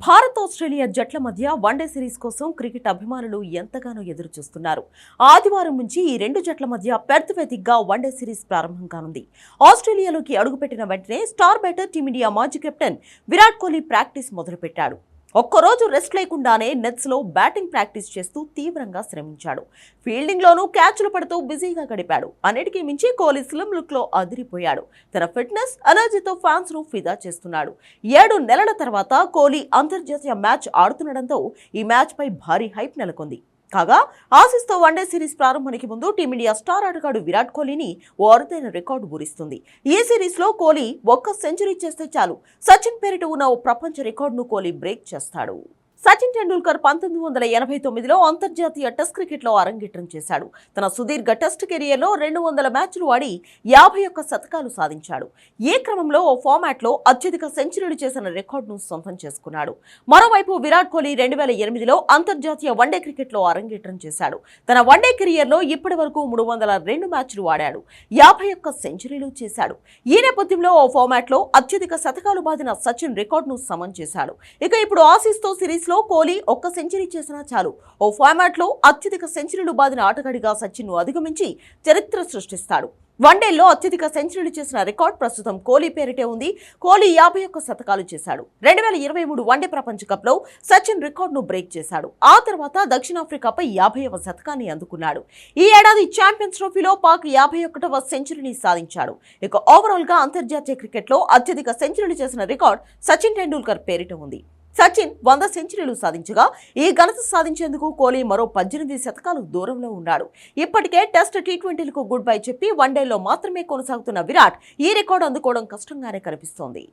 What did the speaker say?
Bharat Australia జట్ల మధ్య one day series కోసం క్రికెట్ అభిమానులు ఎంతగానో ఎదురుచూస్తున్నారు. ఆదివారం నుంచి ఈ రెండు జట్ల మధ్య పెర్త్ వేదికగా వన్డే సిరీస్ ప్రారంభం కానుంది. ఆస్ట్రేలియాలోకి అడుగుపెట్టిన వెంటనే స్టార్ బ్యాటర్ టీమిండియా మాజీ కెప్టెన్ విరాట్ కోహ్లీ ప్రాక్టీస్ మొదలుపెట్టాడు. ఒక్కరోజు రెస్ట్ లేకుండానే నెట్స్ లో బ్యాటింగ్ ప్రాక్టీస్ చేస్తూ తీవ్రంగా శ్రమించాడు. ఫీల్డింగ్ లోనూ క్యాచ్లు పడుతూ బిజీగా గడిపాడు. అన్నిటికీ మించి కోహ్లీ స్లిమ్ లుక్ లో అదిరిపోయాడు. తన ఫిట్నెస్ ఎనర్జీతో ఫ్యాన్స్ ను ఫిదా చేస్తున్నాడు. 7 నెలల తర్వాత కోహ్లీ అంతర్జాతీయ మ్యాచ్ ఆడుతుండటంతో ఈ మ్యాచ్ పై భారీ హైప్ నెలకొంది. కాగా ఆసీస్తో వన్డే సిరీస్ ప్రారంభానికి ముందు టీమిండియా స్టార్ ఆటగాడు విరాట్ కోహ్లీని ఓ అరుదైన రికార్డు ఊరిస్తుంది. ఈ సిరీస్ లో కోహ్లీ ఒక్క సెంచరీ చేస్తే చాలు సచిన్ పేరిట ఉన్న ఓ ప్రపంచ రికార్డును కోహ్లీ బ్రేక్ చేస్తాడు. సచిన్ టెండూల్కర్ 1989లో అంతర్జాతీయ టెస్ట్ క్రికెట్లో అరంగేట్రం చేశాడు. తన సుదీర్ఘ టెస్ట్ కెరియర్లో 200 మ్యాచ్లు ఆడి 51 శతకాలు సాధించాడు. ఈ క్రమంలో ఓ ఫార్మాట్లో అత్యధిక సెంచరీలు చేసిన రికార్డును సొంతం చేసుకున్నాడు. మరోవైపు విరాట్ కోహ్లీ 2008లో అంతర్జాతీయ వన్డే క్రికెట్లో అరంగేట్రం చేశాడు. తన వన్డే కెరియర్లో ఇప్పటి వరకు 302 మ్యాచ్లు ఆడాడు. 51 సెంచరీలు చేశాడు. ఈ నేపథ్యంలో ఓ ఫార్మాట్లో అత్యధిక శతకాలు బాదిన సచిన్ రికార్డును సమం చేశాడు. ఇక ఇప్పుడు ఆసీస్తో సిరీస్ లో కోహ్లీ ఒక్క సెంచరీ చేసినా చాలు ఓ ఫార్మాట్ లో అత్యధిక సెంచరీలు బాదిన ఆటగాడిగా సచిన్ ను అధిగమించి చరిత్ర సృష్టిస్తాడు. వన్డేల్లో అత్యధిక సెంచరీలు చేసిన రికార్డ్ ప్రస్తుతం కోహ్లీ పేరిటే ఉంది. కోహ్లీ 51 శతకాలు చేశాడు. 2023 వన్డే ప్రపంచ కప్ లో సచిన్ రికార్డును బ్రేక్ చేశాడు. ఆ తర్వాత దక్షిణాఫ్రికాపై 50వ శతకాన్ని అందుకున్నాడు. ఈ ఏడాది ఛాంపియన్స్ ట్రోఫీలో పాక్ 51వ సెంచరీని సాధించాడు. ఇక ఓవరాల్ గా అంతర్జాతీయ క్రికెట్ లో అత్యధిక సెంచరీలు చేసిన రికార్డ్ సచిన్ టెండూల్కర్ పేరిట ఉంది. సచిన్ 100 సెంచరీలు సాధించగా ఈ ఘనత సాధించేందుకు కోహ్లీ మరో 18 శతకాలు దూరంలో ఉన్నాడు. ఇప్పటికే టెస్ట్ టీ20లకు గుడ్ బై చెప్పి వన్డేలో మాత్రమే కొనసాగుతున్న విరాట్ ఈ రికార్డు అందుకోవడం కష్టంగానే కనిపిస్తోంది.